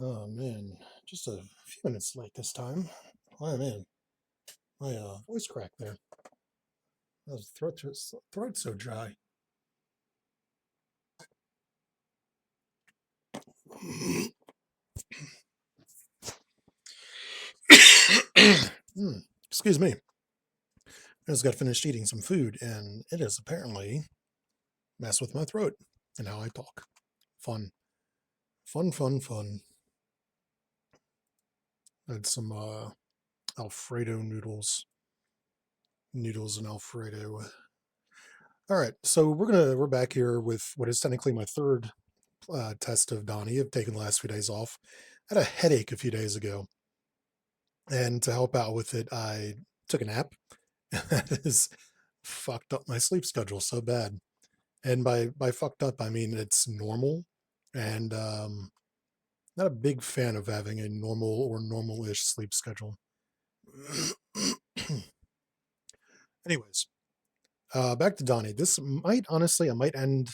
Oh man, just a few minutes late this time. Oh man, my voice cracked there. My throat's so dry. Hmm, excuse me. I just got finished eating some food, and it has apparently messed with my throat and how I talk. Fun, fun, fun, fun. I had some Alfredo noodles and Alfredo. All right, so we're back here with what is technically my third test of Donnie. I've taken the last few days off. I had a headache a few days ago, and to help out with it, I took a nap. That has fucked up my sleep schedule so bad. And by fucked up, I mean it's normal, and not a big fan of having a normal or normal-ish sleep schedule. Anyways, back to Donnie. This might honestly, I might end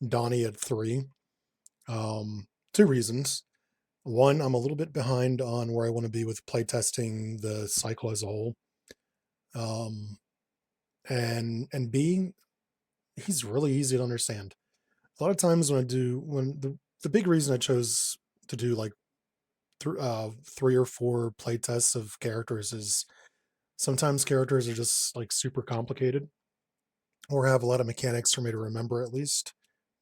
Donnie at 3. Two reasons. One, I'm a little bit behind on where I want to be with playtesting the cycle as a whole. Um, and B, he's really easy to understand. A lot of times when the big reason I chose to do like 3 or 4 playtests of characters is sometimes characters are just like super complicated or have a lot of mechanics for me to remember at least.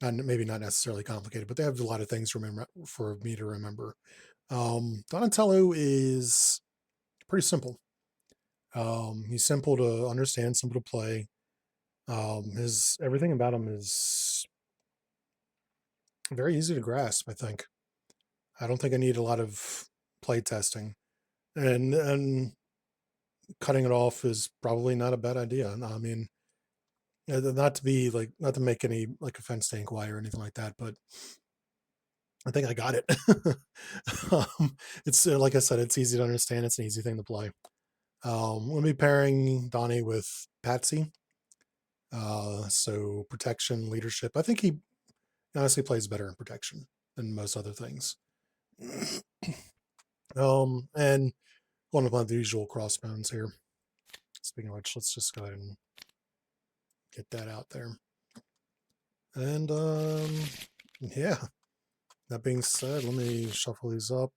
Not maybe not necessarily complicated, but they have a lot of things for me to remember. Donatello is pretty simple. He's simple to understand, simple to play. His everything about him is very easy to grasp. I think. I don't think I need a lot of play testing, and cutting it off is probably not a bad idea. I mean, not to be like not to make any like offense to Inquire or anything like that, but I think I got it. It's like I said, it's easy to understand. It's an easy thing to play. We'll be pairing Donnie with Patsy. So protection, leadership. I think he honestly plays better in protection than most other things. And one of my usual crossbones here. Speaking of which, let's just go ahead and get that out there. And yeah. That being said, let me shuffle these up.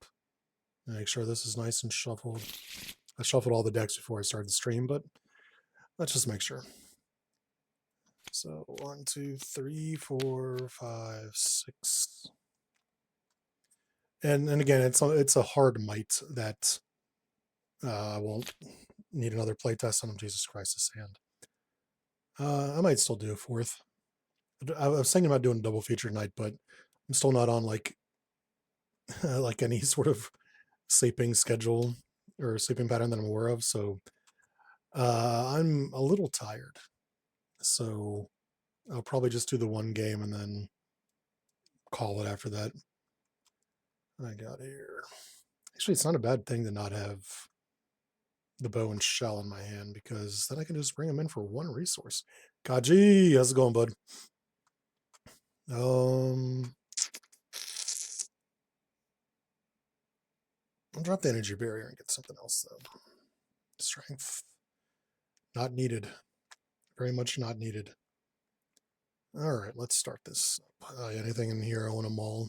Make sure this is nice and shuffled. I shuffled all the decks before I started the stream, but let's just make sure. So 1, 2, 3, 4, 5, 6. And again, it's a hard might that I won't need another playtest on. Jesus Christ, this hand. I might still do a fourth. I was thinking about doing a double feature night, but I'm still not on like like any sort of sleeping schedule or sleeping pattern that I'm aware of. So I'm a little tired. So I'll probably just do the one game and then call it after that. I got here. Actually, it's not a bad thing to not have the bow and shell in my hand because then I can just bring them in for one resource. Kaji, how's it going, bud? I'll drop the energy barrier and get something else though. Strength, not needed. Very much not needed. All right, let's start this. Anything in here? I want them all.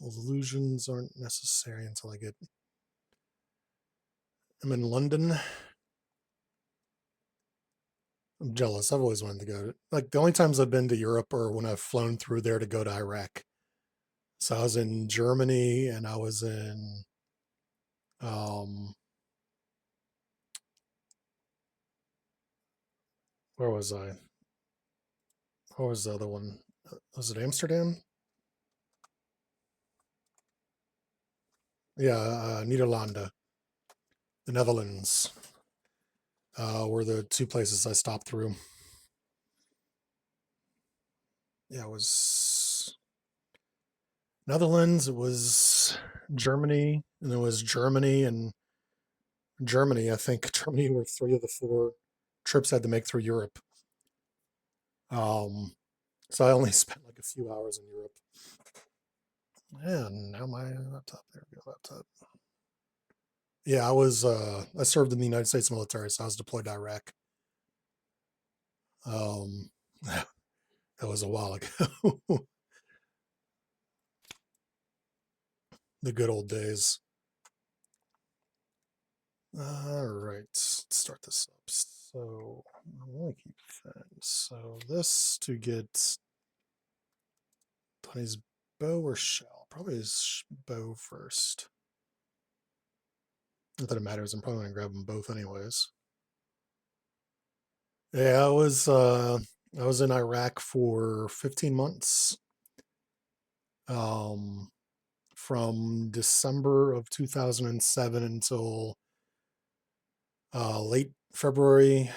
Illusions aren't necessary until I get. I'm in London. I'm jealous. I've always wanted to go. Like the only times I've been to Europe are when I've flown through there to go to Iraq. So I was in Germany and I was in um where was I? What was the other one? Was it Amsterdam? Yeah, Nederlanden, the Netherlands, were the two places I stopped through. Yeah, it was Netherlands, it was Germany, and it was Germany and Germany. I think Germany were 3 of the 4 trips I had to make through Europe. Um, So I only spent like a few hours in Europe. And now my laptop, there we go, laptop. Yeah, I served in the United States military, so I was deployed to Iraq. Um, that was a while ago. The good old days. All right, let's start this up. So I want to keep that. So this to get Tony's bow or shell. Probably his bow first. Not that it matters. I'm probably gonna grab them both anyways. Yeah, I was in Iraq for 15 months. Um, from December of 2007 until late February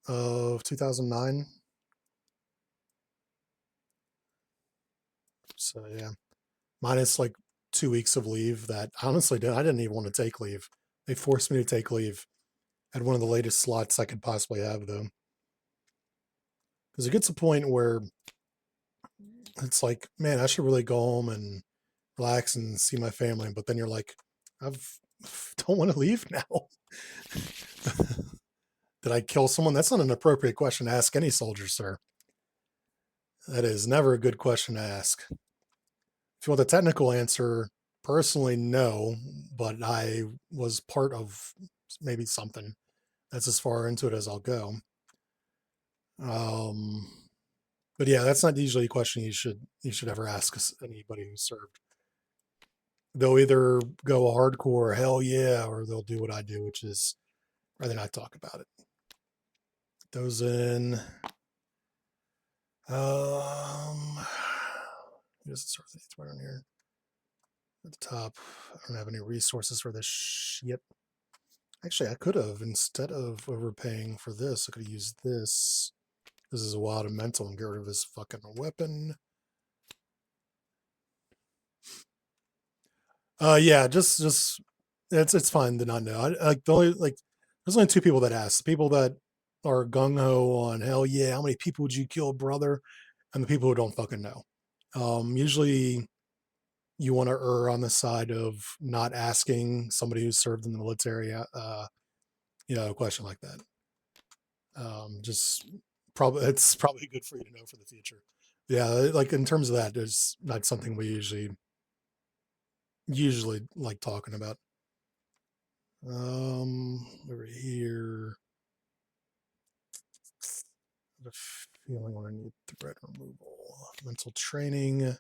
of 2009. So yeah, minus like 2 weeks of leave that honestly I didn't even want to take leave. They forced me to take leave at one of the latest slots I could possibly have though. Because it gets a point where it's like, man, I should really go home and relax and see my family. But then you're like, I don't want to leave now. Did I kill someone? That's not an appropriate question to ask any soldier, sir. That is never a good question to ask. If you want the technical answer, personally, no, but I was part of maybe something. That's as far into it as I'll go. Um, but yeah, that's not usually a question you should ever ask anybody who served. They'll either go hardcore, hell yeah, or they'll do what I do, which is rather not talk about it. Those in. Just start with right on here at the top. I don't have any resources for this shit. Actually, I could have, instead of overpaying for this, I could have used this. This is a wild and mental and get rid of his fucking weapon. Yeah, just it's fine to not know. Like the only like there's only two people that ask. The people that are gung ho on hell yeah, how many people would you kill, brother? And the people who don't fucking know. Usually you want to err on the side of not asking somebody who's served in the military, a question like that. Just probably it's probably good for you to know for the future. Yeah, like in terms of that, there's not something we usually like talking about. Over here, the feeling when I need threat removal, mental training.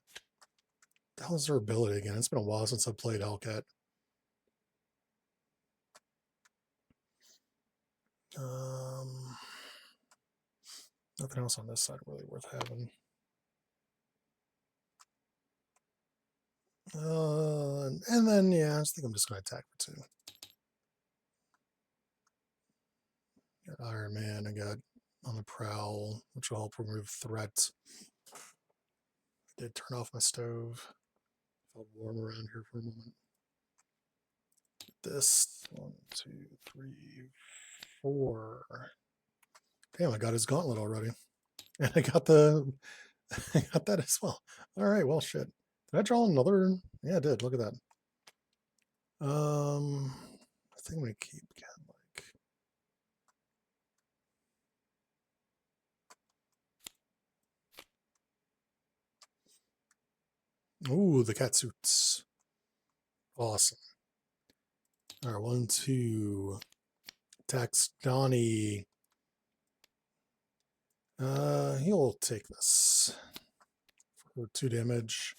The hell is their ability again? It's been a while since I played Hellcat. Nothing else on this side really worth having. And then yeah, I think I'm just gonna attack for 2. Got Iron Man. I got on the prowl, which will help remove threats. I did turn off my stove. Felt warm around here for a moment. This 1, 2, 3, 4. Damn, I got his gauntlet already, and I got I got that as well. All right, well, shit. Did I draw another? Yeah, I did. Look at that. I think I'm gonna keep cat like. Ooh, the cat suits. Awesome. All right, 1, 2. Attacks Donnie. He'll take this for 2 damage.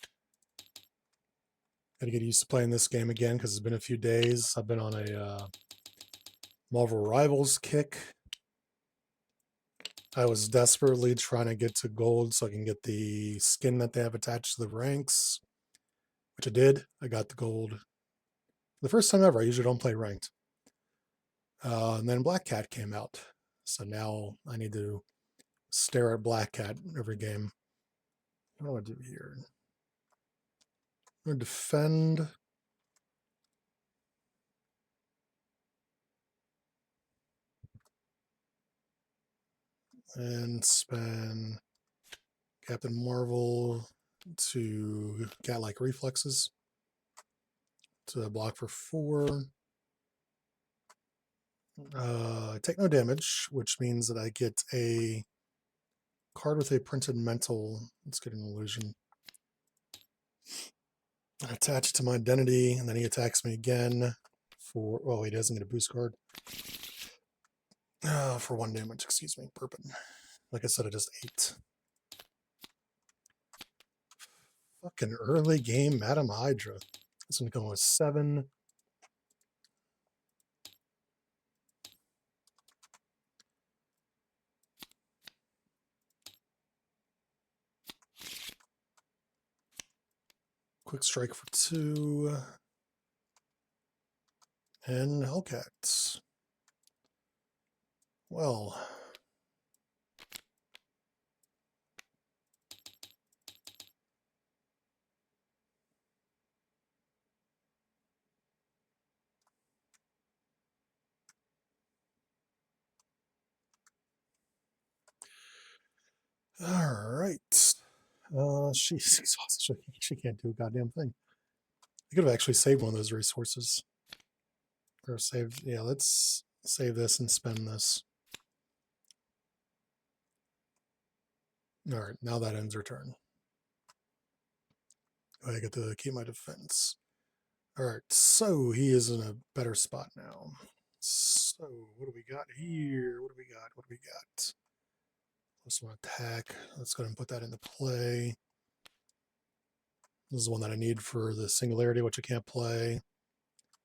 Gotta get used to playing this game again because it's been a few days. I've been on a Marvel Rivals kick. I was desperately trying to get to gold so I can get the skin that they have attached to the ranks, which I did. I got the gold. The first time ever. I usually don't play ranked. And then Black Cat came out. So now I need to stare at Black Cat every game. What do I do here? I'm going to defend. And spend Captain Marvel to cat-like reflexes to block for 4. I take no damage, which means that I get a card with a printed mental. Let's get an illusion. I attach it to my identity, and then he attacks me again for. Oh, he doesn't get a boost card. For 1 damage, excuse me, burping. Like I said, I just ate. Fucking early game Madam Hydra. This one going with 7. Quick strike for 2. And Hellcat. Well. All right. She's exhausted. She can't do a goddamn thing. I could have actually saved one of those resources. Or saved, yeah, let's save this and spend this. All right, now that ends her turn. I get to keep my defense. All right, so he is in a better spot now. So what do we got here? What do we got? What do we got? Let's want to attack. Let's go ahead and put that into play. This is one that I need for the singularity, which I can't play.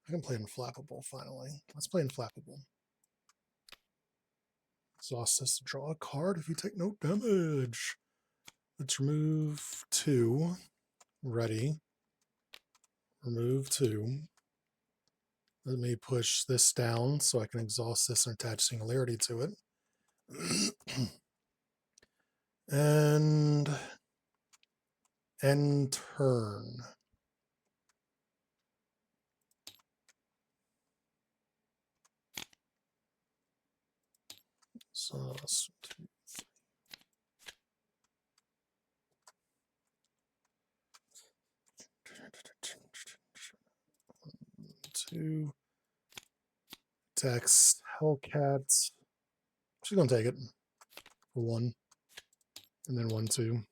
I can play Inflappable finally. Let's play Inflappable. Exhaust this to draw a card if you take no damage. Let's remove 2. Ready. Remove 2. Let me push this down so I can exhaust this and attach singularity to it. and end turn. So let's 2. Attacks Hellcat. She's gonna take it for 1. And then 1, 2.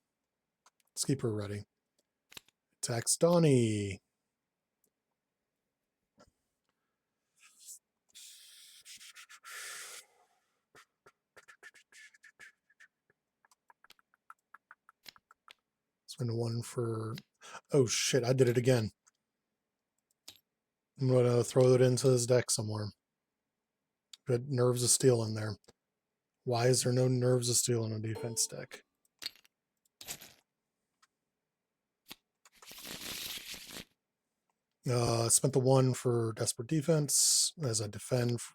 Let's keep her ready. Attacks Donnie. Spend 1 for. Oh shit, I did it again. I'm gonna throw it into his deck somewhere. Good Nerves of Steel in there. Why is there no Nerves of Steel in a defense deck? Spent the 1 for Desperate Defense as I defend for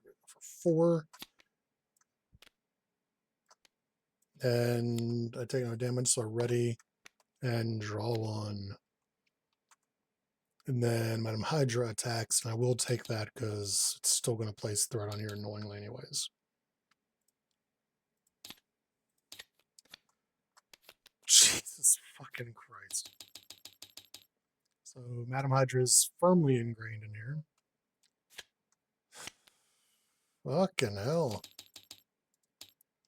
4. And I take no damage, so ready and draw 1. And then Madam Hydra attacks, and I will take that because it's still going to place threat on here annoyingly anyways. Jesus fucking Christ. So Madam Hydra is firmly ingrained in here. Fucking hell.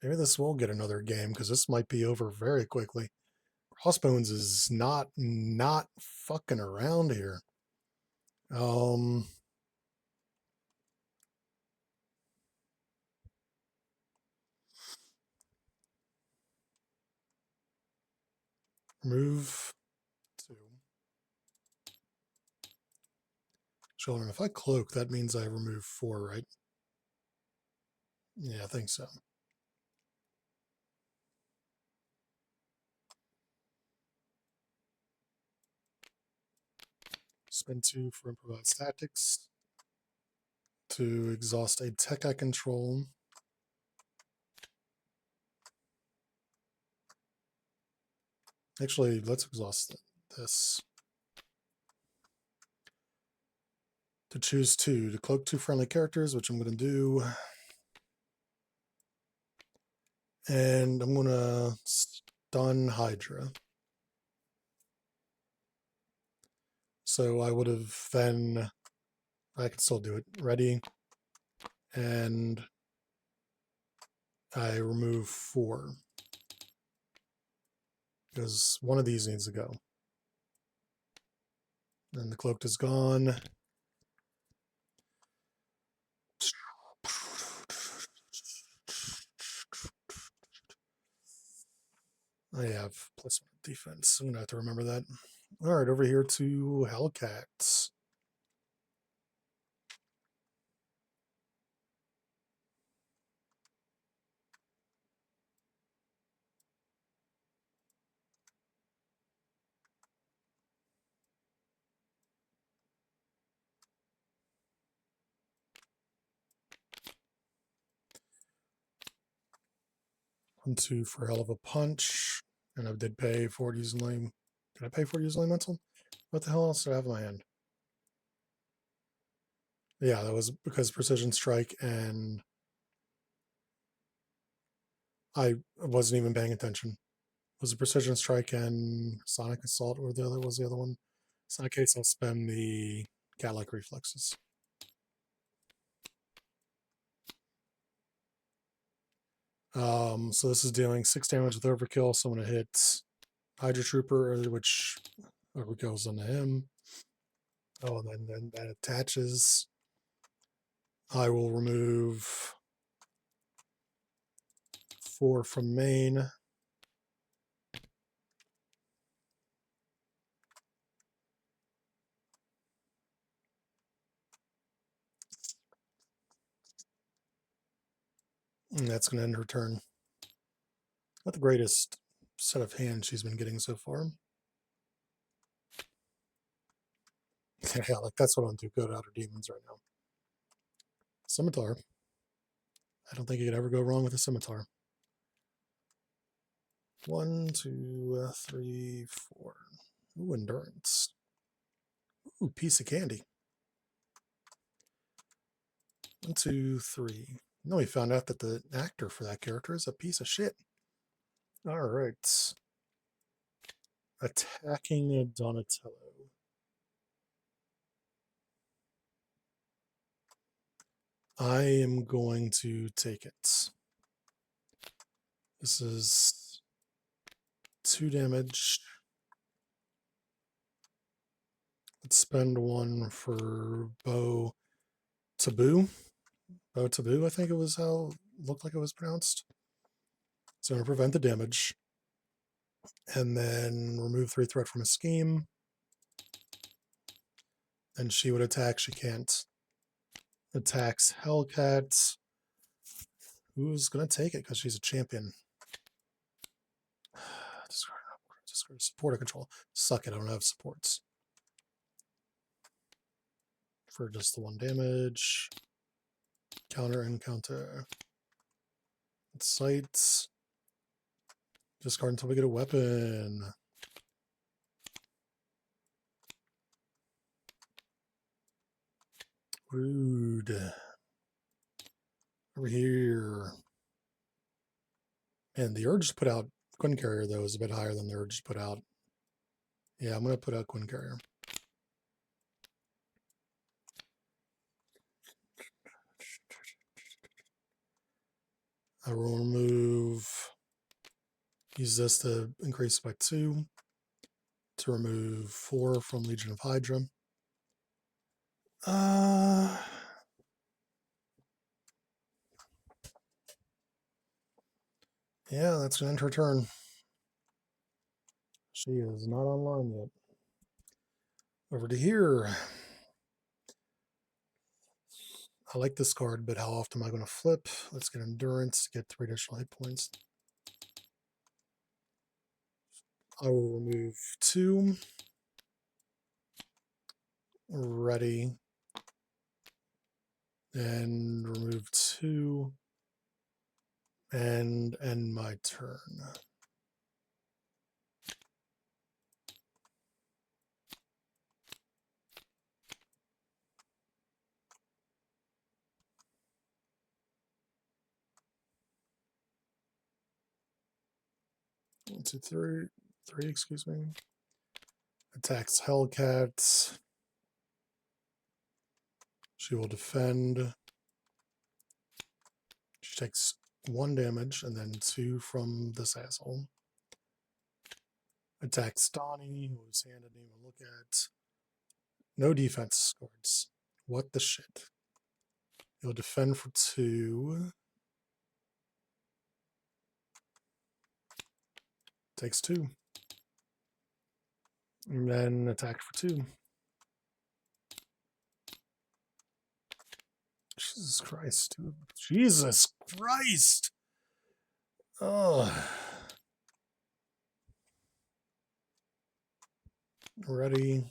Maybe this will get another game because this might be over very quickly. Crossbones is not fucking around here. Remove 2. Children, if I cloak, that means I remove 4, right? Yeah, I think so. Spend 2 for improvised tactics to exhaust a tech I control. Actually, let's exhaust this. To choose 2, to cloak 2 friendly characters, which I'm going to do. And I'm going to done Hydra. So I would have then, I can still do it. Ready. And I remove 4. Because one of these needs to go. And the cloaked is gone. I have +1 defense. I'm gonna have to remember that. All right, over here to Hellcats. One, 2 for Hell of a Punch. And I did pay for it using lame. Did I pay for it using lame mental? What the hell else did I have in my hand? Yeah, that was because Precision Strike, and I wasn't even paying attention. Was it Precision Strike and Sonic Assault, or the other was the other one? So in that case, I'll spend the cat-like reflexes. So this is dealing 6 damage with overkill. So I'm gonna hit Hydra Trooper, which overkills onto him. Oh, and then that attaches. I will remove 4 from main. And that's going to end her turn. Not the greatest set of hands she's been getting so far. Yeah, like that's what I'm doing. Go to Outer Demons right now. Scimitar. I don't think you could ever go wrong with a scimitar. 1, 2, 3, 4. Ooh, endurance. Ooh, piece of candy. 1, 2, 3. No, we found out that the actor for that character is a piece of shit. All right. Attacking Donatello. I am going to take it. This is 2 damage. Let's spend 1 for Bow Taboo. Bow Taboo, I think it was how it looked like it was pronounced. So I'm going to prevent the damage. And then remove 3 threat from a scheme. And she would attack. She can't. Attacks Hellcat. Who's going to take it because she's a champion? Discard support or control. Suck it, I don't have supports. For just the 1 damage. Counter and counter. Sights. Discard until we get a weapon. Rude. Over here. And the urge to put out Quinn Carrier, though, is a bit higher than the urge to put out. Yeah, I'm going to put out Quinn Carrier. I will remove, use this to increase by 2, to remove 4 from Legion of Hydra. Yeah, that's going to end her turn. She is not online yet. Over to here. I like this card, but how often am I going to flip? Let's get Endurance to get 3 additional hit points. I will remove 2. Ready. And remove 2. And end my turn. 1, 2, 3, 3, excuse me. Attacks Hellcat. She will defend. She takes 1 damage and then 2 from this asshole. Attacks Donnie, whose hand I didn't even look at. No defense cards. What the shit? He'll defend for 2. Takes 2. And then attack for 2. Jesus Christ, dude. Jesus Christ! Oh. Ready.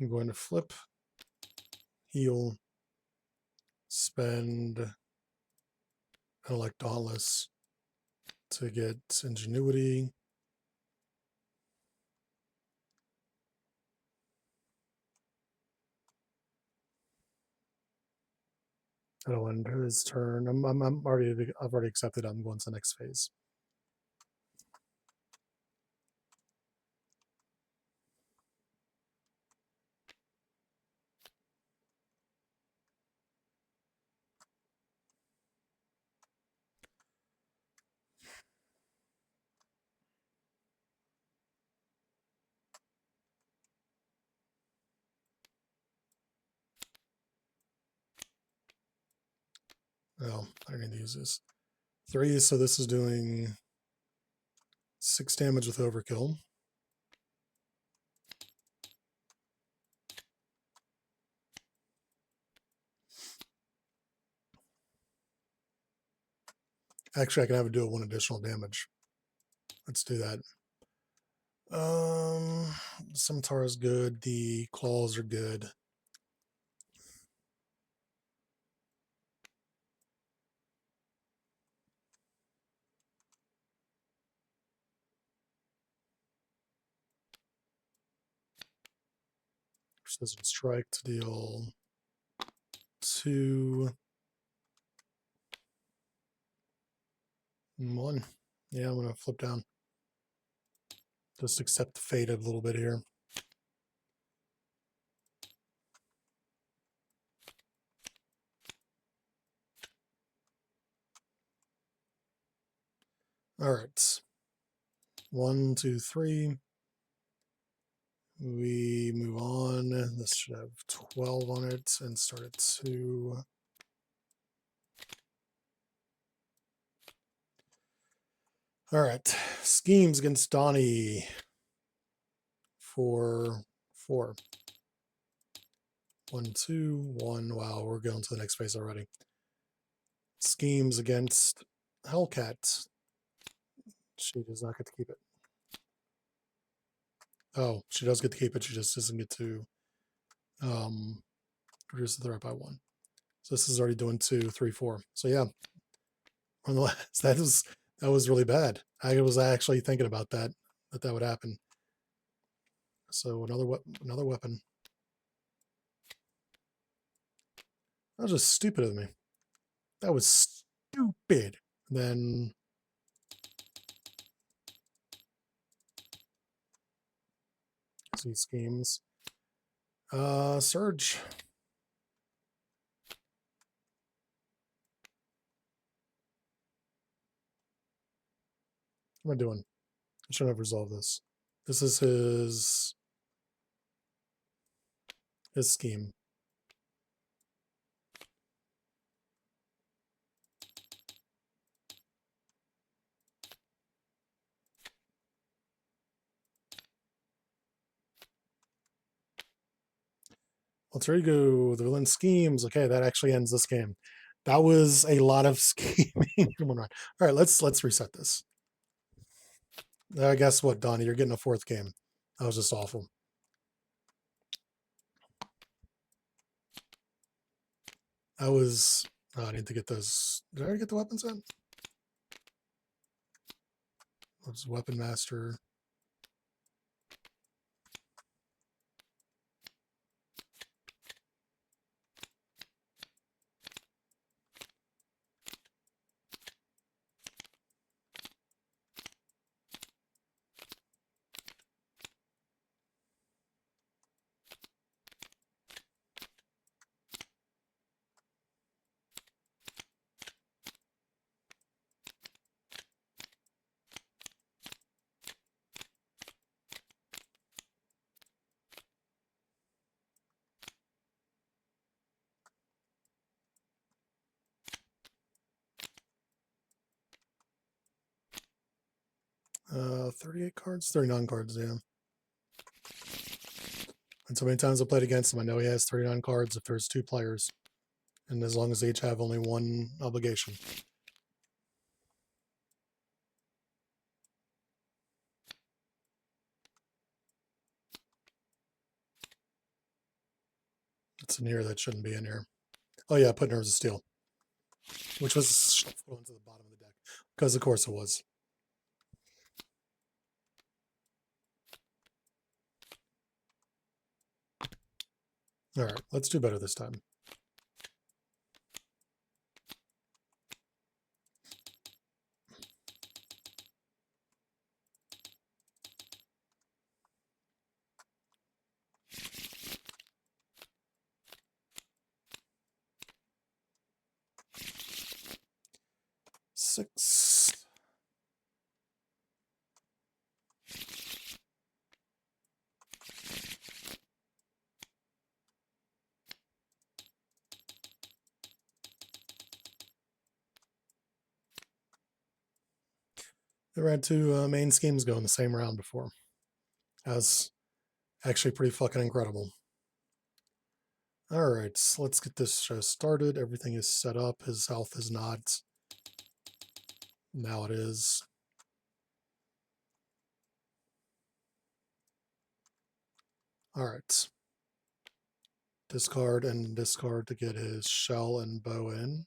I'm going to flip, heal, spend, and elect Dauntless to get Ingenuity. That'll end his turn. I've already accepted. I'm going to the next phase. Oh, I need to use this. 3, so this is doing 6 damage with Overkill. Actually, I can have it do 1 additional damage. Let's do that. Scimitar is good. The claws are good. Precision strike to deal 2, 1. Yeah, I'm gonna flip down. Just accept the fate a little bit here. All right. 1, 2, 3. We move on. This should have 12 on it and start at 2. All right. Schemes against Donnie for 4. 1, 2, 1. Wow, we're going to the next phase already. Schemes against Hellcat. She does not get to keep it. Oh, she does get to keep it. She just doesn't get to reduce the threat by 1. So this is already doing 2, 3, 4. So yeah, on the last, that was really bad. I was actually thinking about that would happen. So another weapon. That was just stupid of me. That was stupid. Then see schemes. Surge. What am I doing? I should have resolved this. This is his scheme. Let's ready to go. The villain schemes. Okay, that actually ends this game. That was a lot of scheming. Come on, all right. Let's reset this. Guess what, Donnie? You're getting a 4th game. That was just awful. I was. Oh, I need to get those. Did I already get the weapons in? What's Weapon Master? 38 cards, 39 cards, yeah. And so many times I played against him, I know he has 39 cards if there's 2 players, and as long as they each have only 1 obligation. It's in here that shouldn't be in here. Oh yeah, I put Nerves of Steel, which was shuffled onto the bottom of the deck, because of course it was. All right, let's do better this time. Six. Never had 2 main schemes go in the same round before. That was actually pretty fucking incredible. All right, so let's get this show started. Everything is set up. His health is not. Now it is. All right. Discard and discard to get his shell and bow in.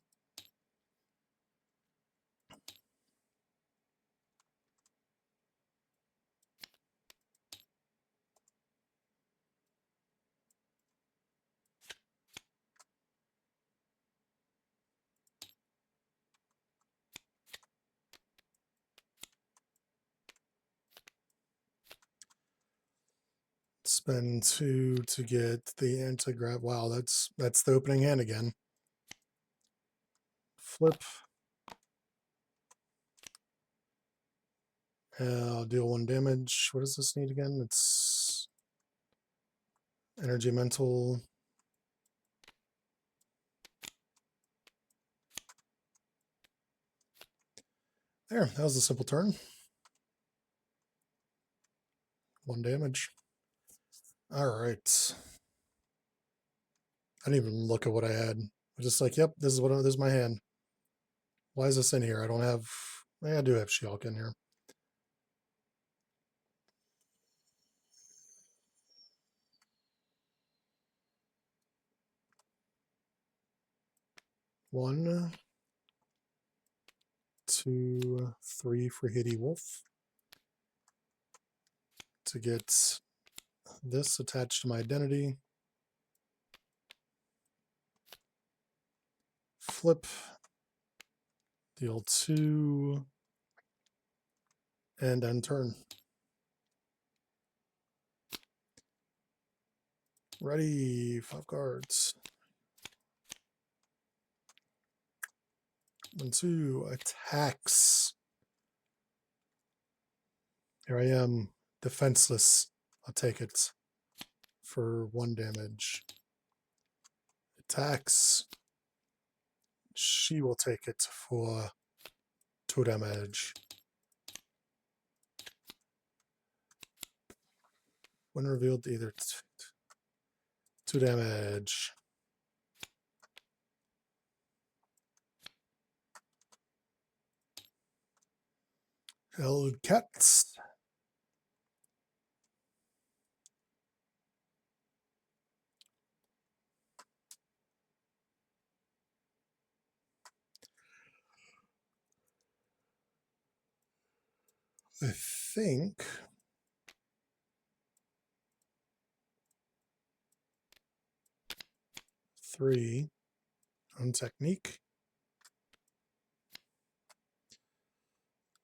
Spend 2 to get the anti-grab. Wow, that's the opening hand again. Flip. Deal 1 damage. What does this need again? It's energy mental. There, that was a simple turn. 1 damage. All right. I didn't even look at what I had. I was just like, yep, this is my hand. Why is this in here? I don't have. I do have She-Hulk in here. One, 2, 3 for Hitty Wolf to get this attached to my identity. Flip, deal 2, and end turn. Ready, 5 cards. 1, 2, attacks. Here I am, defenseless. I'll take it for 1 damage. Attacks. She will take it for 2 damage. When revealed, either 2 damage. Hellcat. I think three on technique.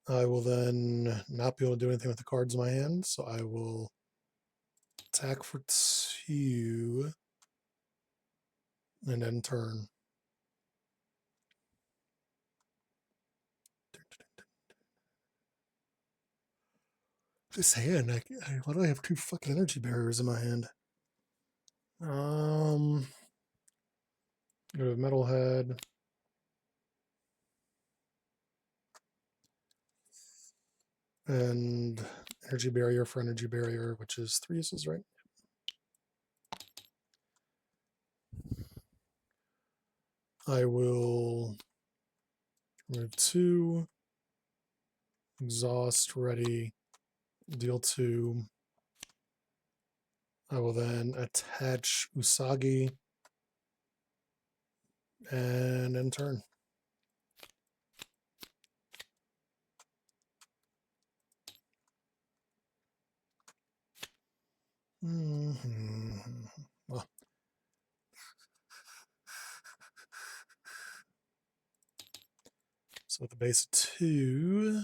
I will then not be able to do anything with the cards in my hand, so I will attack for 2 and end turn. This hand, why do I have 2 fucking energy barriers in my hand? Go to Metalhead. And energy barrier for energy barrier, which is 3 uses, right? I will remove 2, exhaust ready, deal 2. I will then attach Usagi and end turn. Well, so with the base of 2,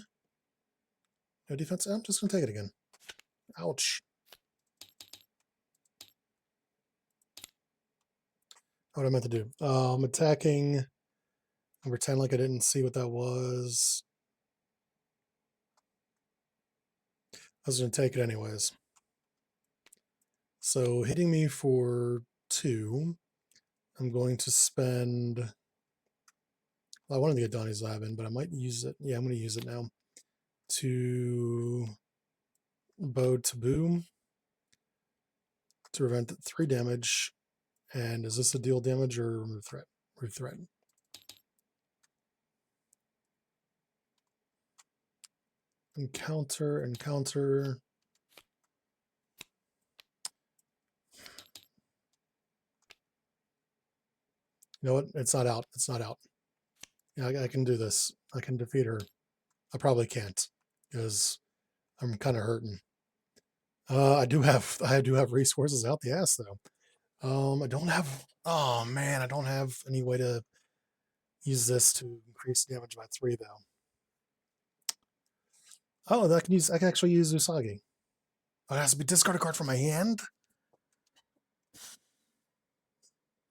no defense. I'm just going to take it again. Ouch. What I meant to do. Attacking. And pretend like I didn't see what that was. I was going to take it anyways. So hitting me for 2. I'm going to spend. Well, I wanted to get Donnie's Lab in, but I might use it. Yeah, I'm going to use it now. To bow to boom to prevent 3 damage. And is this a deal damage or remove threat? Remove threat. Encounter. You know what? It's not out. It's not out. Yeah, I can do this. I can defeat her. I probably can't because I'm kind of hurting. I do have resources out the ass though. I don't have. Oh man, I don't have any way to use this to increase damage by 3 though. Oh, I can actually use Usagi. Oh, it has to be discard a card from my hand.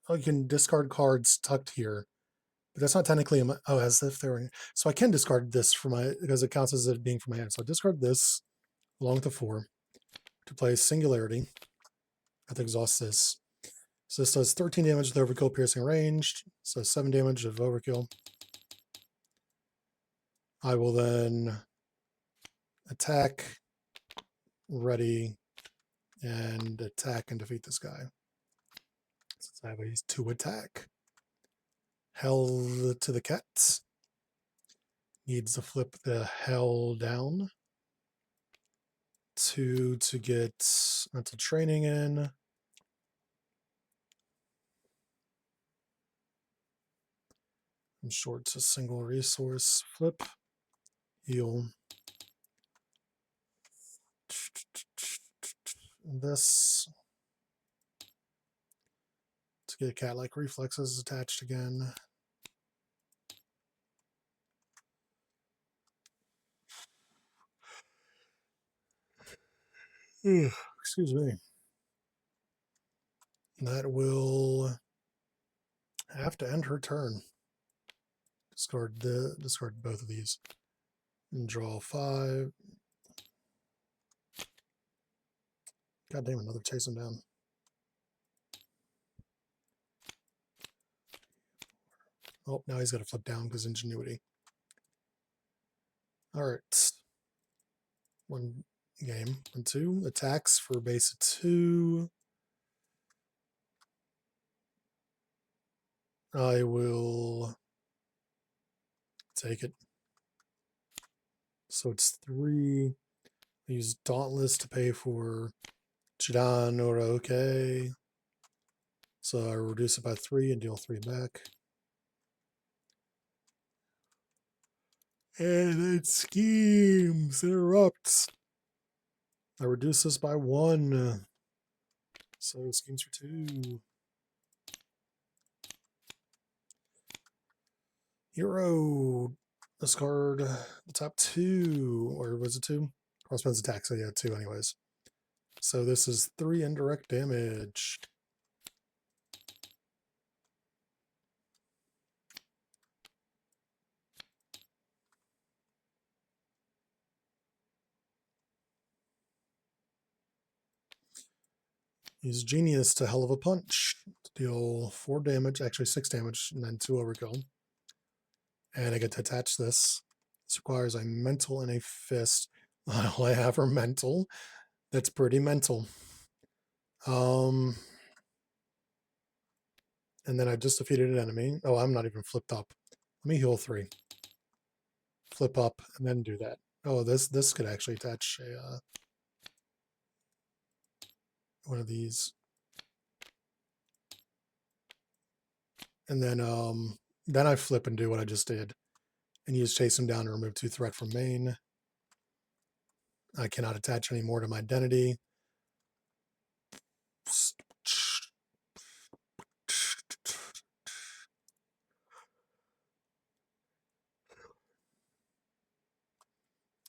Oh, you can discard cards tucked here, but that's not technically. Oh, as if they were. So I can discard this for my because it counts as it being from my hand. So I discard this along with the 4 to play Singularity. I have to exhaust this. So this does 13 damage with overkill piercing ranged. So 7 damage of overkill. I will then attack, ready, and attack and defeat this guy. Since I have a 2 attack. Hell to the cat. Needs to flip the hell down. 2 to get mental training in. I'm short to single resource. Flip. Heal. This. To get cat-like reflexes attached again. Excuse me. That will have to end her turn. Discard both of these. And draw 5. God damn, another chase him down. Oh, now he's got to flip down because ingenuity. All right. 1 game. 1, 2. Attacks for base of 2. I will take it. So it's 3. I use Dauntless to pay for Chidan or okay. So I reduce it by 3 and deal 3 back. And it schemes, interrupts. I reduce this by 1. So schemes for 2. Hero. Discard the top 2. Or was it 2? Crossbones attack, so yeah, 2 anyways. So this is 3 indirect damage. Use Genius to Hell of a Punch to deal 4 damage, actually 6 damage, and then 2 overkill. And I get to attach this. This requires a mental and a fist. All I have are mental. That's pretty mental. And then I just defeated an enemy. Oh, I'm not even flipped up. Let me heal 3. Flip up and then do that. Oh, this could actually attach a one of these. And then I flip and do what I just did. And use chase him down to remove 2 threat from main. I cannot attach any more to my identity.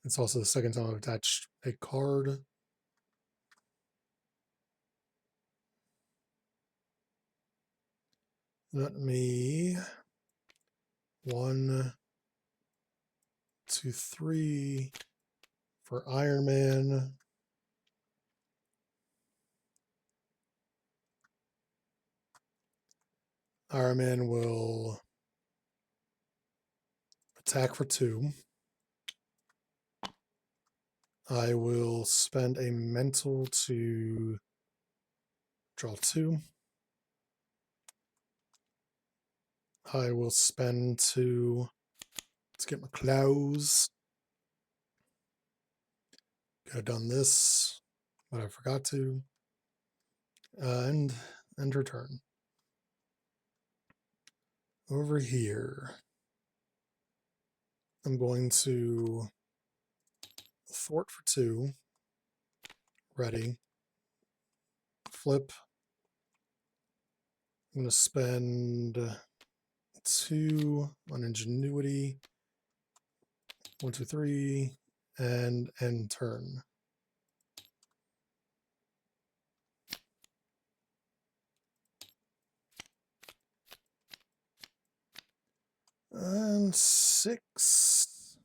It's also the second time I've attached a card. Let me 1, 2, 3 for Iron Man. Iron Man will attack for 2. I will spend a mental to draw 2. I will spend 2. Let's get my clothes. Could have done this, but I forgot to. And return. Over here, I'm going to thwart for 2. Ready. Flip. I'm going to spend 2 on ingenuity. 1, 2, 3, and end turn. And 6.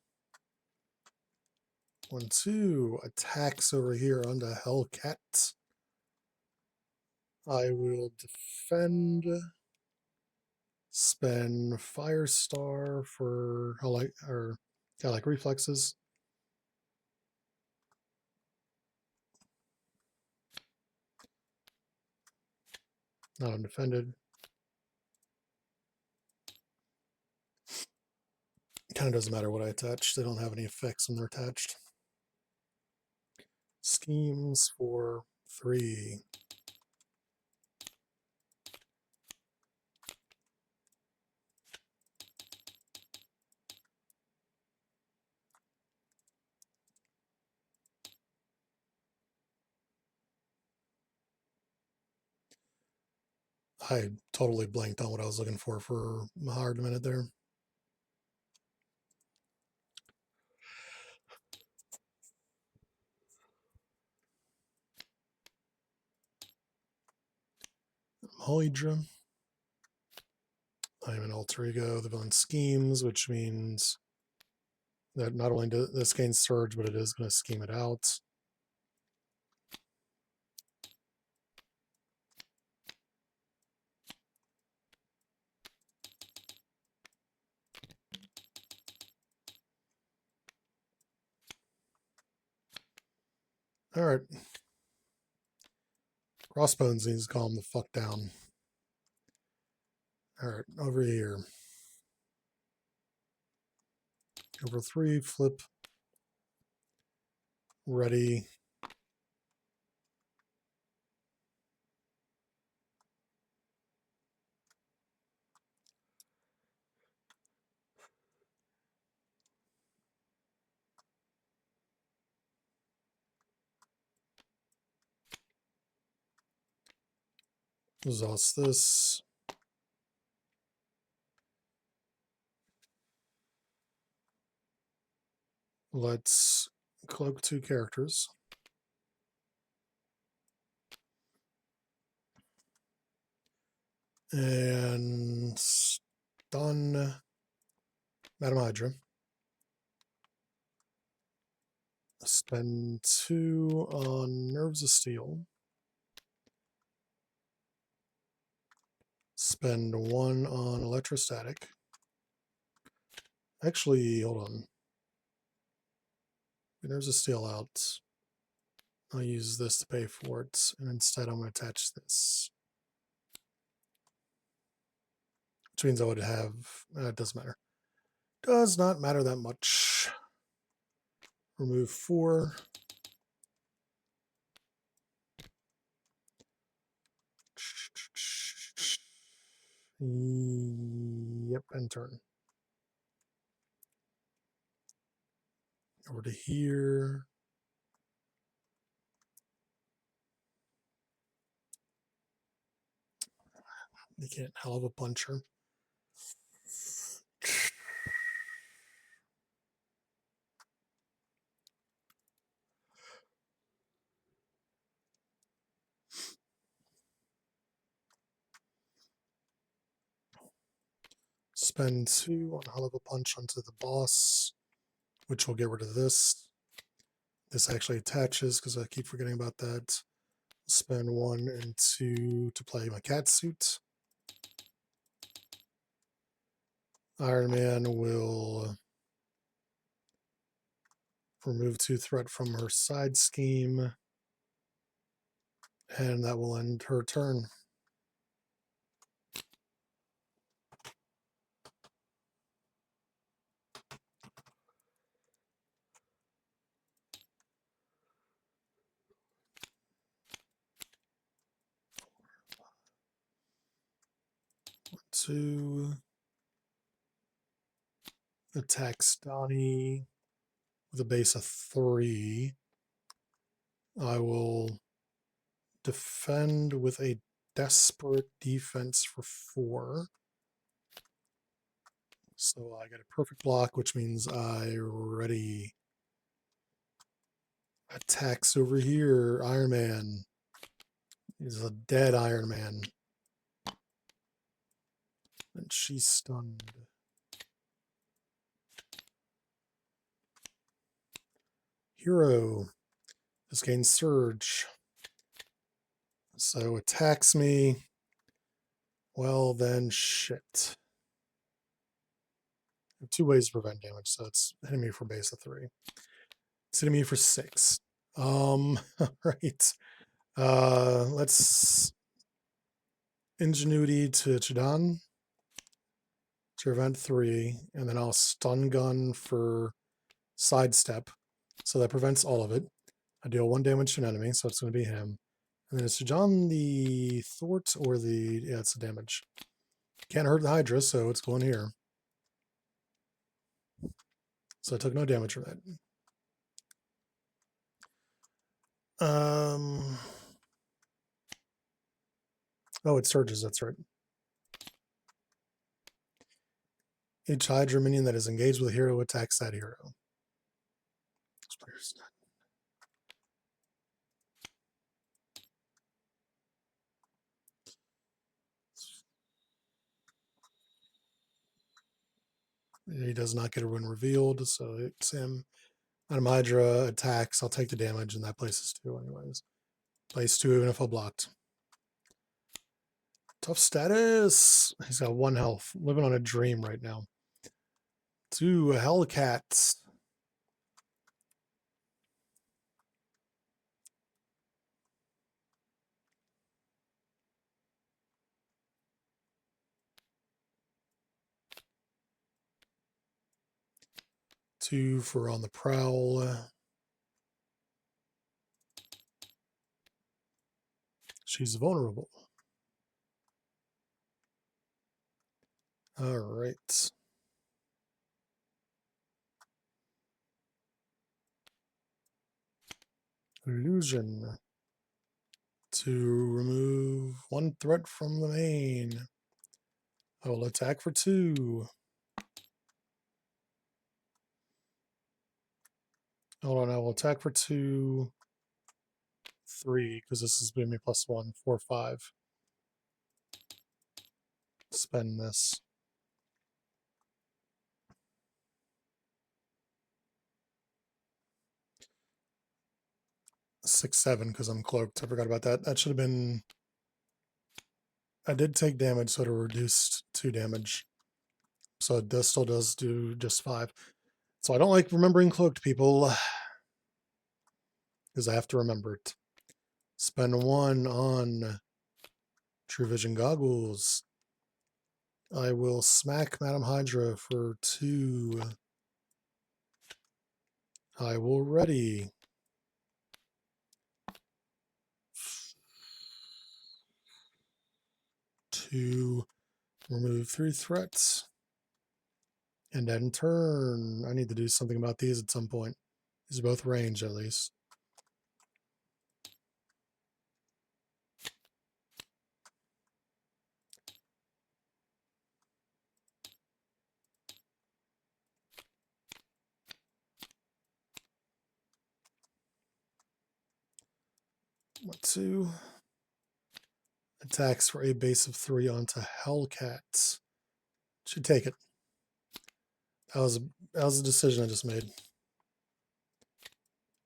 1, 2 attacks over here on the Hellcat. I will defend. Spend Firestar for like reflexes. Not undefended. Kind of doesn't matter what I attach. They don't have any effects when they're attached. Schemes for 3. I totally blanked on what I was looking for a hard minute there. Hydra. I am an alter ego. The villain schemes, which means that not only does this gain surge, but it is going to scheme it out. All right. Crossbones needs to calm the fuck down. All right, over here. Over 3, flip. Ready. Exhaust this. Let's cloak 2 characters. And stun Madam Hydra. Spend 2 on Nerves of Steel. Spend 1 on Electrostatic. Actually, hold on. There's a steal out. I'll use this to pay for it, and instead I'm going to attach this. Which means I would have, it doesn't matter. Does not matter that much. Remove 4. Yep, and turn. Over to here. You can't hell of a puncher. Spend 2 on hell of a punch onto the boss, which will get rid of this. This actually attaches because I keep forgetting about that. Spend 1 and 2 to play my cat suit. Iron Man will remove 2 threat from her side scheme, and that will end her turn. Two attacks Donnie with a base of 3. I will defend with a desperate defense for 4. So I get a perfect block, which means I ready. Attacks over here. Iron Man. He's a dead Iron Man. And she's stunned. Hero. This gains Surge. So attacks me. Well, then shit. I have 2 ways to prevent damage, so it's hitting me for base of 3. It's hitting me for 6. Right. Let's Ingenuity to Chidan to prevent 3, and then I'll stun gun for sidestep. So that prevents all of it. I deal 1 damage to an enemy, so it's going to be him. And then is Chidan the thwart or the, yeah, it's the damage. Can't hurt the Hydra, so it's going here. So I took no damage from that. Oh, it surges, that's right. Each Hydra minion that is engaged with a hero attacks that hero. He does not get a rune revealed, so it's him. Adam Hydra attacks, I'll take the damage, and that places 2 anyways. Place 2 even if I blocked. Tough status. He's got 1 health. Living on a dream right now. 2 Hellcats. Two for on the prowl. She's vulnerable. All right. Illusion. To remove 1 threat from the main. I will attack for 2. Hold on, I will attack for 2, 3, because this is giving me +1, 4, 5. Spend this. 6, 7, because I'm cloaked. I forgot about that. That should have been. I did take damage, so it reduced 2 damage. So this still does do just 5. So I don't like remembering cloaked people. because I have to remember it. Spend 1 on True Vision goggles. I will smack Madam Hydra for 2. I will ready. To remove 3 threats. And then turn. I need to do something about these at some point. These are both range, at least. What 2? Attacks for a base of 3 onto Hellcat. Should take it. That was a decision I just made.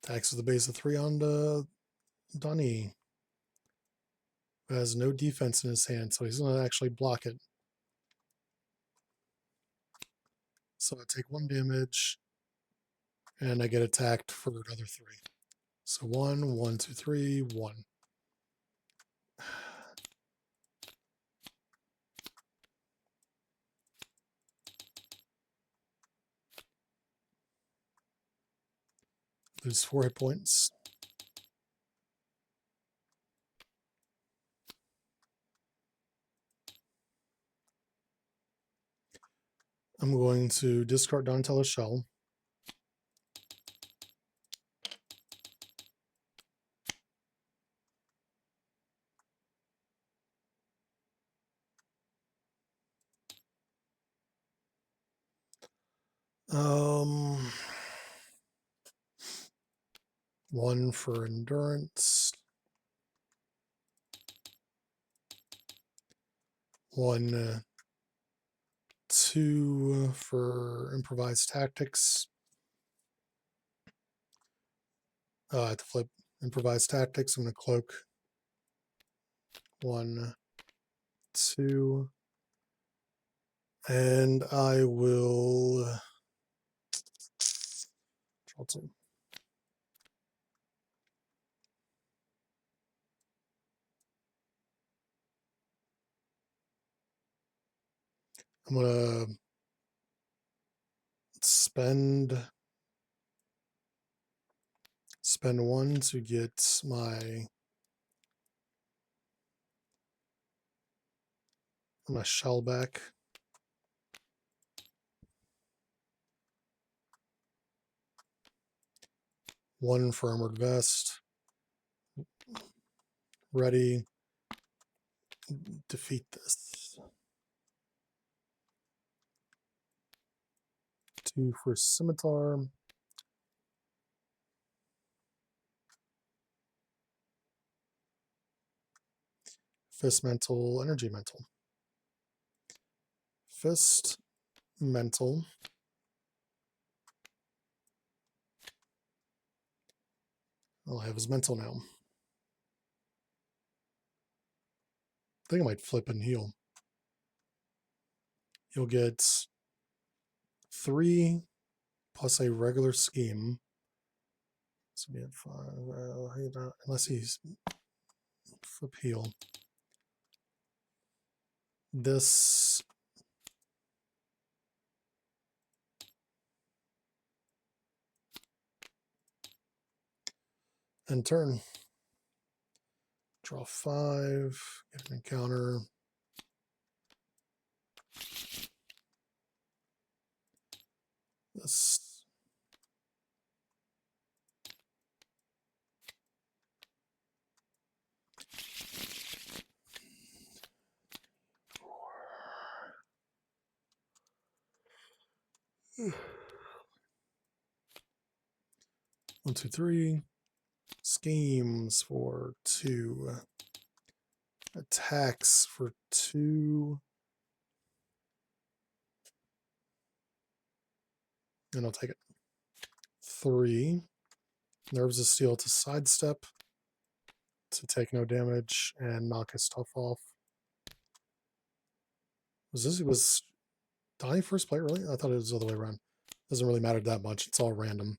Attacks with a base of 3 onto Donnie, who has no defense in his hand, so he's going to actually block it. So I take 1 damage, and I get attacked for another 3. So 1, 1, 2, 3, 1. Lose 4 hit points. I'm going to discard Donatello's Shell. Um, 1 for endurance. 1, 2 for improvised tactics. I have to flip improvised tactics. I'm going to cloak. 1, 2. And I will draw 2. I'm going to spend 1 to get my shell back. One for armored vest. Ready. Defeat this. 2 for scimitar. Fist mental, energy mental. Fist mental. All I have is mental now. I think I might flip and heal. You'll get 3 plus a regular scheme. So we have 5. Unless he's flip heal. This and turn. Draw 5. Get an encounter. This. One, 2, 3. Schemes for 2. Attacks for 2. And I'll take it. 3. Nerves of Steel to sidestep, to take no damage and knock his stuff off. Was Donnie first play early? I thought it was the other way around. Doesn't really matter that much. It's all random.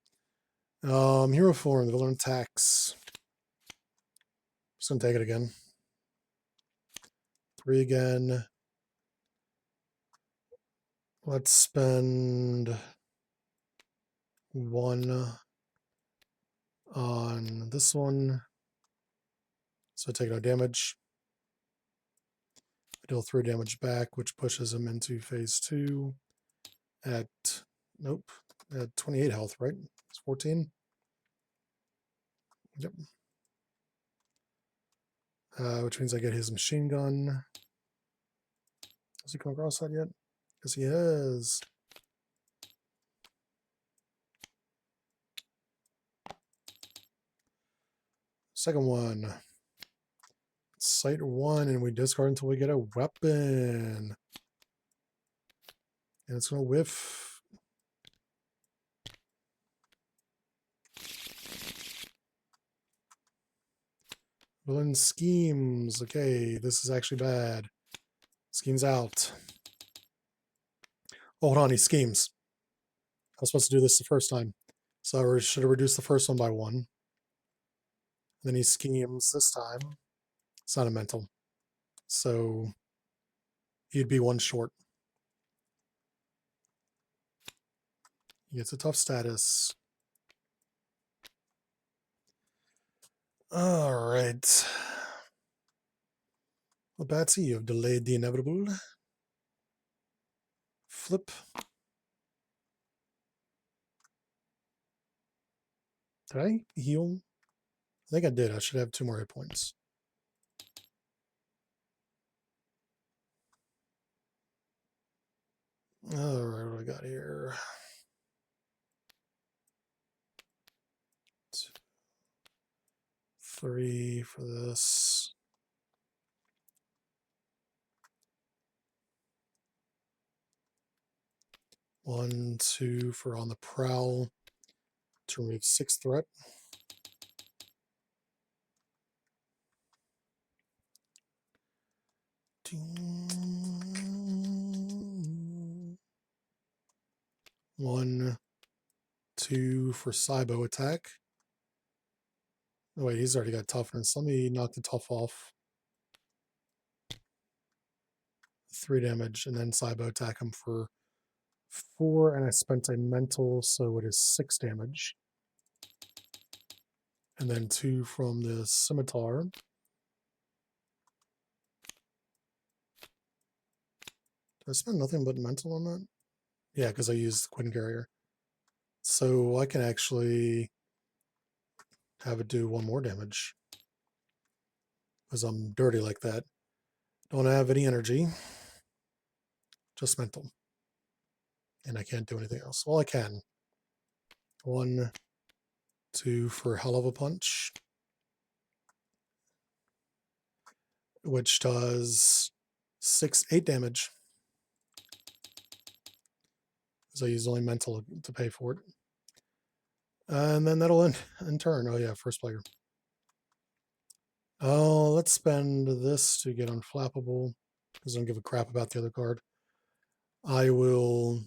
Hero form, the villain attacks. Just gonna take it again. 3 again. Let's spend 1 on this one. So take no damage. I deal 3 damage back, which pushes him into phase 2 at, nope, at 28 health, right? It's 14. Yep. Which means I get his machine gun. Has he come across that yet? Yes, he has. Second one. Sight 1, and we discard until we get a weapon. And it's going to whiff. Villain schemes. Okay, this is actually bad. Schemes out. Oh, hold on, he schemes. I was supposed to do this the first time. So I should have reduced the first one by 1. Then he schemes this time. It's not a mental. So he'd be 1 short. He gets a tough status. All right. Well, Batsy, you have delayed the inevitable. Flip. Did I heal? I think I did. I should have 2 more hit points. All right, what do I got here? 2, 3 for this. 1, 2 for on the prowl to remove 6 threat. One, 2 for Cybo attack. Oh, wait, he's already got toughness. Let me knock the tough off. 3 damage, and then Cybo attack him for 4, and I spent a mental, so it is 6 damage. And then 2 from the scimitar. Did I spend nothing but mental on that? Yeah, because I used Quinn Carrier. So I can actually have it do 1 more damage. Because I'm dirty like that. Don't have any energy. Just mental. And I can't do anything else. Well, I can. 1, 2 for Hell of a Punch. Which does 8 damage. Because I used only mental to pay for it. And then that'll end in turn. Oh yeah, first player. Oh, let's spend this to get unflappable. Because I don't give a crap about the other card. I will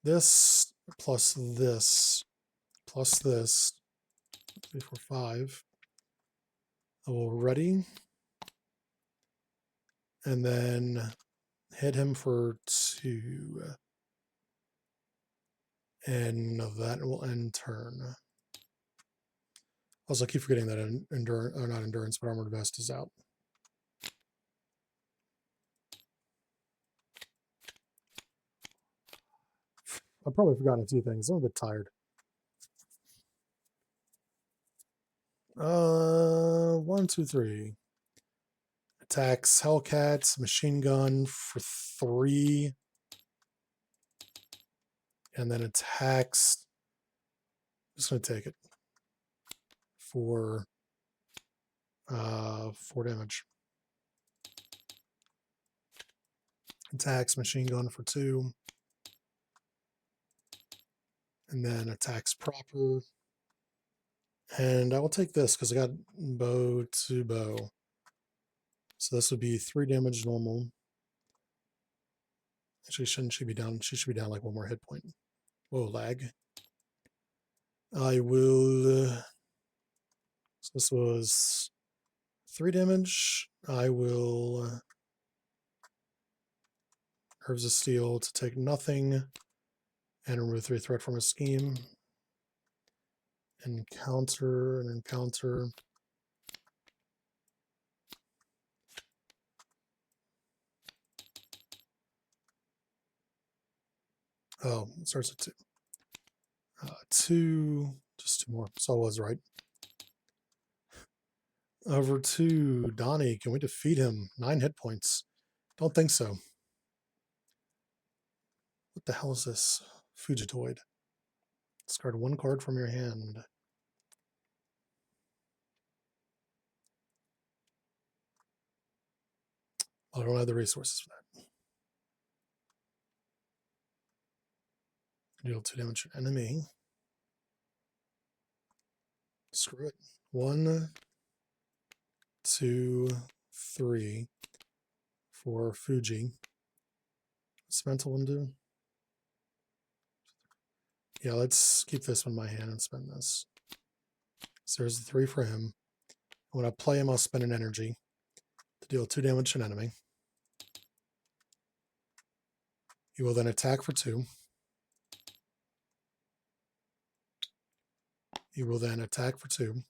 this plus this plus this. 3, 4, 5. I will ready. And then hit him for 2. And that will end turn. Also, I keep forgetting that endurance, or not endurance, but armored vest is out. I've probably forgotten a few things. I'm a bit tired. 1, 2, 3. Attacks Hellcats, machine gun for 3. And then attacks. I'm just going to take it for 4 damage. Attacks machine gun for 2. And then attacks proper. And I will take this because I got bow to bow. So this would be 3 damage normal. Actually, shouldn't she be down? She should be down like 1 more hit point. Whoa, lag. I will. So this was 3 damage. I will Herbs of Steel to take nothing and remove 3 threat from a scheme. Encounter and encounter. Oh, it starts at 2. 2, just 2 more. So I was right. Over to Donnie. Can we defeat him? 9 hit points. Don't think so. What the hell is this? Fugitoid. Discard 1 card from your hand. I don't have the resources for that. Deal 2 damage to enemy. Screw it. 1, 2, 3 for Fuji. What's mental one do? Yeah, let's keep this one in my hand and spend this. So there's the 3 for him. When I play him, I'll spend an energy to deal 2 damage to an enemy. He will then attack for 2. He will then attack for 2.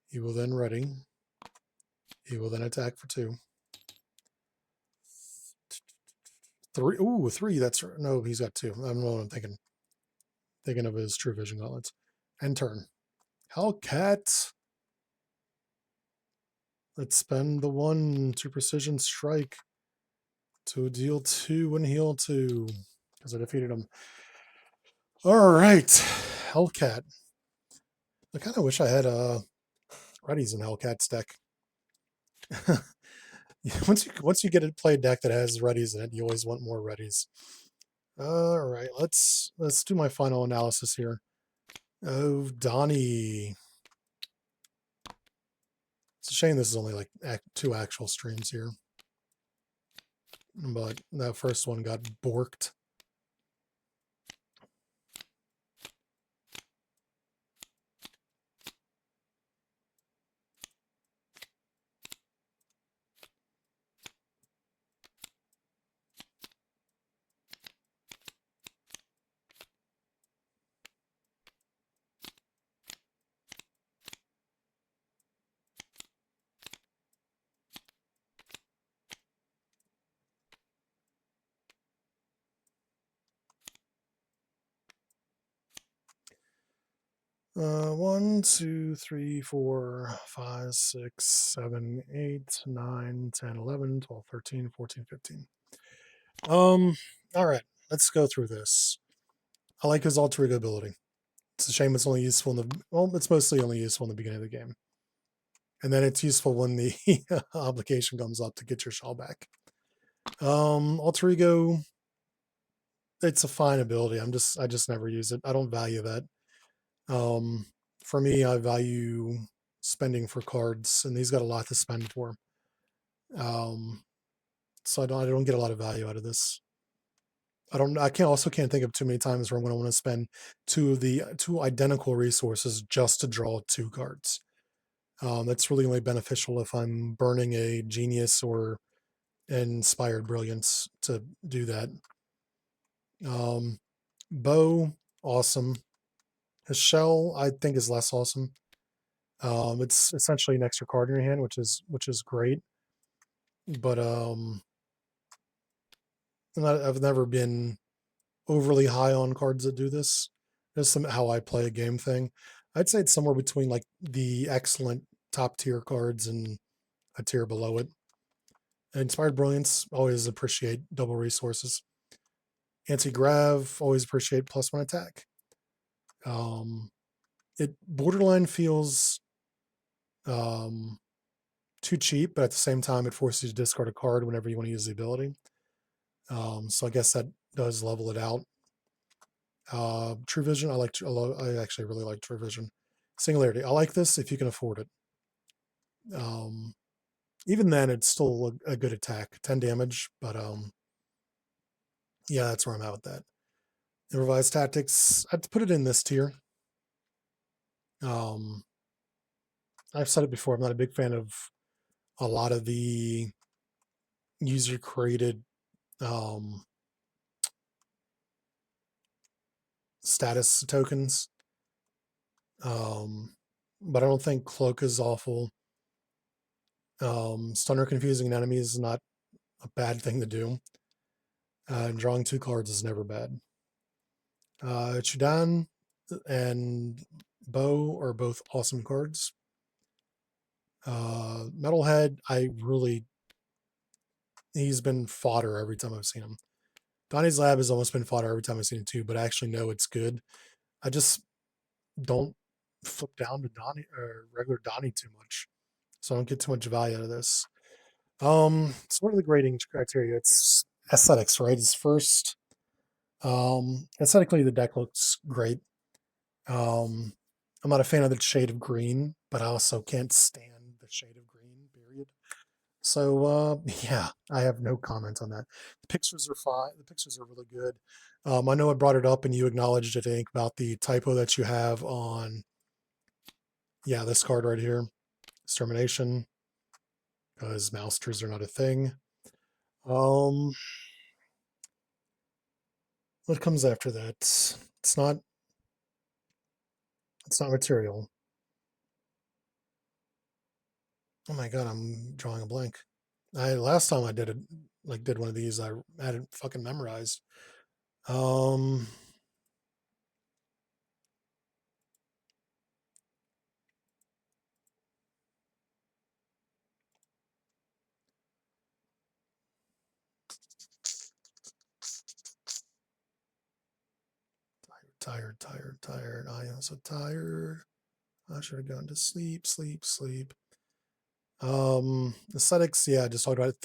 He will then ready. He will then attack for 2. 3. Ooh, 3. That's no, he's got 2. I don't know what I'm thinking. Thinking of his True Vision gauntlets. End turn. Hellcat. Let's spend the 1 to Precision Strike to deal 2 and heal 2 because I defeated him. All right, Hellcat. I kind of wish I had Readies in Hellcat's deck. once you get to play a deck that has Readies in it, you always want more Readies. All right, let's do my final analysis here. Oh, Donnie. It's a shame this is only like 2 actual streams here. But that first one got borked. One, 2, 3, 4, 5, 6, 7, 8, 9, 10, 11, 12, 13, 14, 15. All right, let's go through this. I like his alter ego ability. It's a shame it's only useful in it's mostly only useful in the beginning of the game. And then it's useful when the obligation comes up to get your shell back. Alter ego, it's a fine ability. I just never use it. I don't value that. For me, I value spending for cards, and he's got a lot to spend for. So I don't get a lot of value out of this. I can't think of too many times where I'm going to want to spend 2 identical resources just to draw 2 cards. That's really only beneficial if I'm burning a Genius or Inspired Brilliance to do that. Bow, awesome. His shell, I think, is less awesome. It's essentially an extra card in your hand, which is great. But I've never been overly high on cards that do this. Just how I play a game thing. I'd say it's somewhere between like the excellent top tier cards and a tier below it. Inspired Brilliance, always appreciate double resources. Anti-Grav, always appreciate +1 attack. It borderline feels too cheap, but at the same time, it forces you to discard a card whenever you want to use the ability. So I guess that does level it out. True Vision, I actually really like True Vision. Singularity, I like this if you can afford it. Even then, it's still a good attack, 10 damage, but yeah, that's where I'm at with that. The revised tactics, I'd put it in this tier. Um, I've said it before. I'm not a big fan of a lot of the user created um, status tokens. Um, but I don't think cloak is awful. Stunner confusing enemies is not a bad thing to do. Drawing 2 cards is never bad. Chudan and Bow are both awesome cards. Metalhead, he's been fodder every time I've seen him. Donnie's Lab has almost been fodder every time I've seen it too, but I actually know it's good. I just don't flip down to Donnie or regular Donnie too much, so I don't get too much value out of this. So what are the grading criteria? It's aesthetics, right? It's first. Aesthetically, the deck looks great. Um, I'm not a fan of the shade of green, but I also can't stand the shade of green, period. So yeah, I have no comment on that. The pictures are fine. The pictures are really good. I know I brought it up and you acknowledged it, I think, about the typo that you have on, yeah, this card right here, Extermination, because mousters are not a thing. Um, what comes after that? It's not. It's not material. Oh my god, I'm drawing a blank. I last time I did it, like did one of these, I had it fucking memorized. Um, tired. I am so tired. I should have gone to sleep. Aesthetics, yeah, I just talked about it.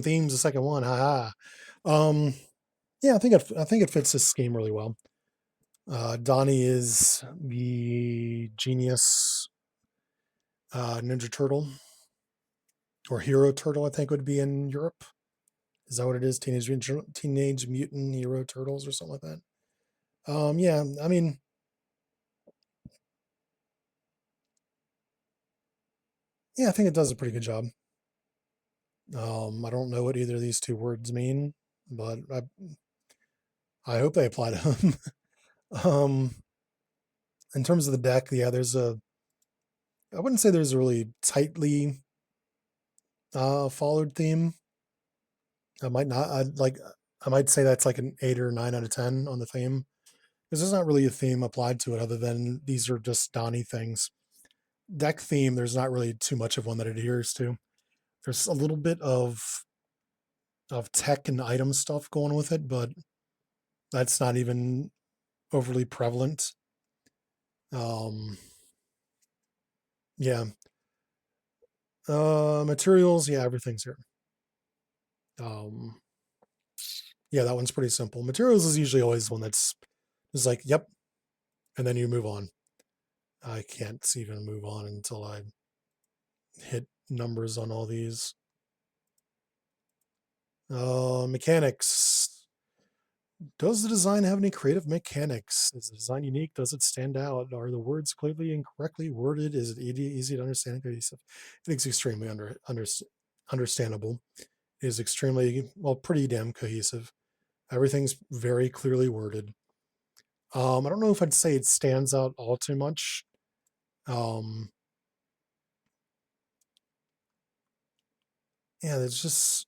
Theme's the second one. Haha. Yeah, I think it fits this scheme really well. Donnie is the genius Ninja Turtle or Hero Turtle, I think would be in Europe. Is that what it is? Teenage Mutant Hero Turtles or something like that. Yeah, I mean, yeah, I think it does a pretty good job. I don't know what either of these two words mean, but I hope they apply to them. um, in terms of the deck, yeah, I wouldn't say there's a really tightly followed theme. I might not, I might say that's like an 8 or 9 out of 10 on the theme because there's not really a theme applied to it other than these are just Donnie things. Deck theme, there's not really too much of one that it adheres to. There's a little bit of tech and item stuff going with it, but that's not even overly prevalent. Um, yeah. Materials, yeah, everything's here. Um, yeah, that one's pretty simple. Materials is usually always one that's just like, yep, and then you move on. I can't even move on until I hit numbers on all these. Mechanics. Does the design have any creative mechanics? Is the design unique? Does it stand out? Are the words clearly and correctly worded? Is it easy to understand? It's extremely understandable. It is extremely, well, pretty damn cohesive. Everything's very clearly worded. I don't know if I'd say it stands out all too much. Um, yeah, it's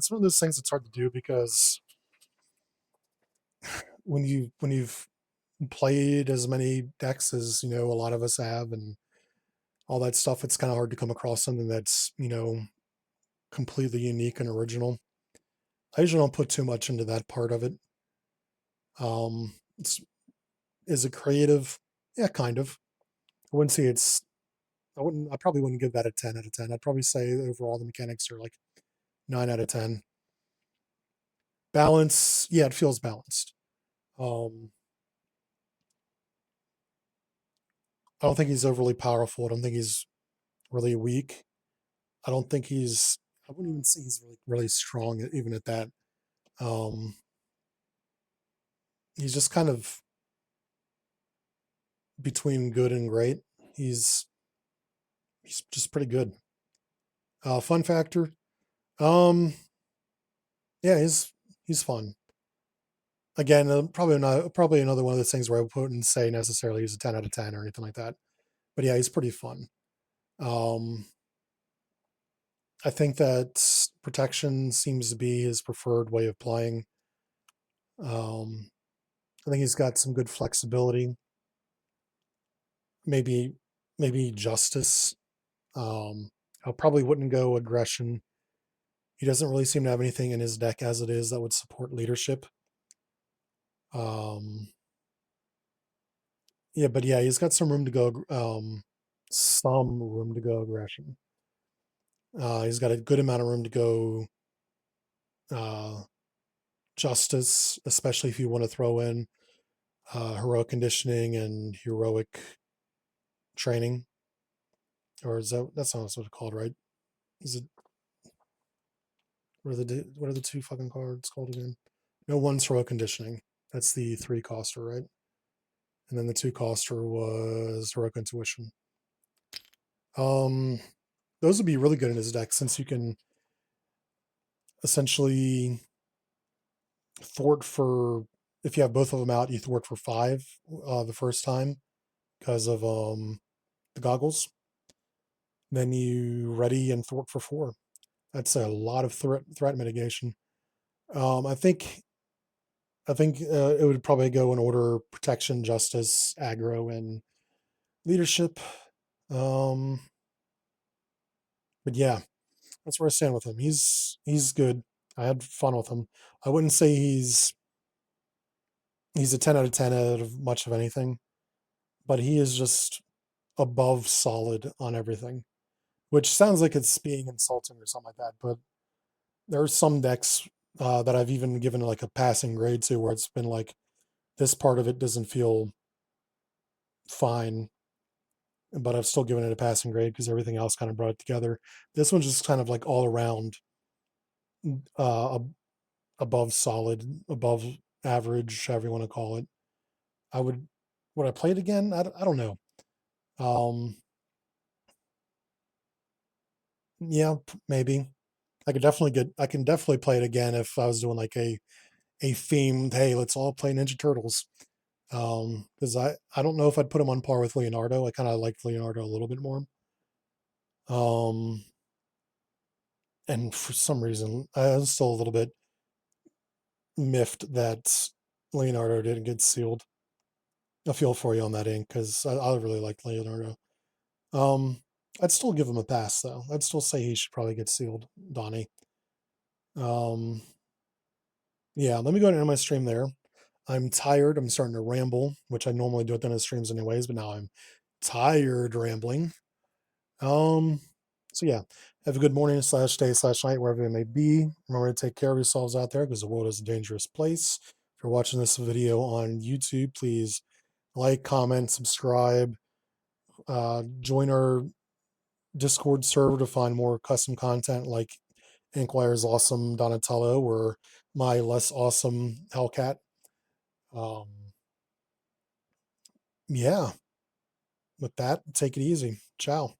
one of those things that's hard to do because when you've played as many decks as a lot of us have and all that stuff, it's kind of hard to come across something that's completely unique and original. I usually don't put too much into that part of it. It's Is it creative? Yeah, kind of. I wouldn't say it's. I probably wouldn't give that a 10 out of 10. I'd probably say overall the mechanics are like 9 out of 10. Balance, yeah, it feels balanced. Um, I don't think he's overly powerful. I don't think he's really weak. I don't think he's. I wouldn't even say he's really strong, even at that. Um, He's just kind of between good and great. He's he's just pretty good. Fun factor. Um, yeah, he's fun. Again, probably another one of those things where I wouldn't say necessarily he's a 10 out of 10 or anything like that. But yeah, he's pretty fun. Um, I think that protection seems to be his preferred way of playing. Um, I think he's got some good flexibility. Maybe maybe justice. I probably wouldn't go aggression. He doesn't really seem to have anything in his deck as it is that would support leadership. Um, yeah, but yeah, he's got some room to go. Some room to go aggression. He's got a good amount of room to go uh, justice, especially if you want to throw in heroic conditioning and heroic training, or is that's not what it's called, right? Is it what are the two fucking cards called again? No, one's heroic conditioning. That's the three coster, right? And then the two coster was heroic intuition. Um, those would be really good in his deck since you can essentially thwart for if you have both of them out, you thwart for five the first time because of the goggles. Then you ready and thwart for four. That's a lot of threat mitigation. Um, I think I think it would probably go in order: protection, justice, aggro, and leadership. Um, but yeah, that's where I stand with him. He's good. I had fun with him. I wouldn't say he's a 10 out of 10 out of much of anything, but he is just above solid on everything, which sounds like it's being insulting or something like that. But there are some decks that I've even given like a passing grade to where it's been like this part of it doesn't feel fine, but I've still given it a passing grade because everything else kind of brought it together. This one's just kind of like all around uh, above solid, above average, however you want to call it. I would I play it again? I don't know. Um, yeah, maybe. I can definitely play it again if I was doing like a themed, hey, let's all play Ninja Turtles. Because I don't know if I'd put him on par with Leonardo. I kind of liked Leonardo a little bit more. Um, and for some reason, I was still a little bit miffed that Leonardo didn't get sealed. I feel for you on that ink because I really like Leonardo. Um, I'd still give him a pass though. I'd still say he should probably get sealed, Donnie. Um, yeah, let me go ahead and end my stream there. I'm tired. I'm starting to ramble, which I normally do at the end of streams anyways, but now I'm tired rambling. Um, so yeah, have a good morning slash day slash night, wherever it may be. Remember to take care of yourselves out there because the world is a dangerous place. If you're watching this video on YouTube, please like, comment, subscribe, join our Discord server to find more custom content like Inquire's awesome Donatello or my less awesome Hellcat. Um, yeah, with that, take it easy. Ciao.